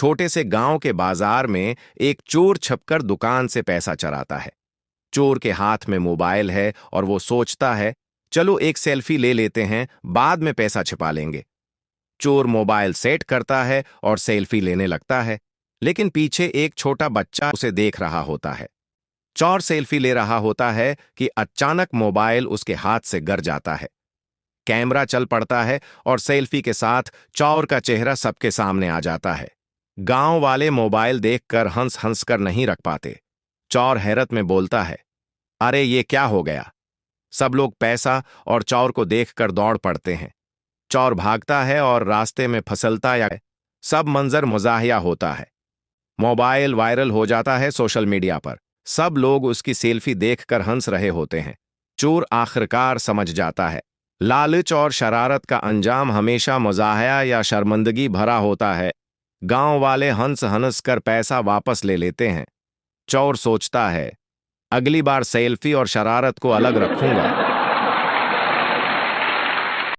छोटे से गांव के बाजार में एक चोर छपकर दुकान से पैसा चराता है। चोर के हाथ में मोबाइल है और वो सोचता है, चलो एक सेल्फी ले लेते हैं, बाद में पैसा छिपा लेंगे। चोर मोबाइल सेट करता है और सेल्फी लेने लगता है, लेकिन पीछे एक छोटा बच्चा उसे देख रहा होता है। चोर सेल्फी ले रहा होता है कि अचानक मोबाइल उसके हाथ से गिर जाता है। कैमरा चल पड़ता है और सेल्फी के साथ चोर का चेहरा सबके सामने आ जाता है। गांव वाले मोबाइल देखकर हंस हंस कर नहीं रख पाते। चोर हैरत में बोलता है, अरे ये क्या हो गया। सब लोग पैसा और चोर को देखकर दौड़ पड़ते हैं। चोर भागता है और रास्ते में फिसलता या सब मंजर मजाहिया होता है। मोबाइल वायरल हो जाता है सोशल मीडिया पर। सब लोग उसकी सेल्फी देखकर हंस रहे होते हैं। चोर आखिरकार समझ जाता है, लालच और शरारत का अंजाम हमेशा मजाहिया या शर्मिंदगी भरा होता है। गांव वाले हंस हंस कर पैसा वापस ले लेते हैं। चोर सोचता है, अगली बार सेल्फी और शरारत को अलग रखूंगा।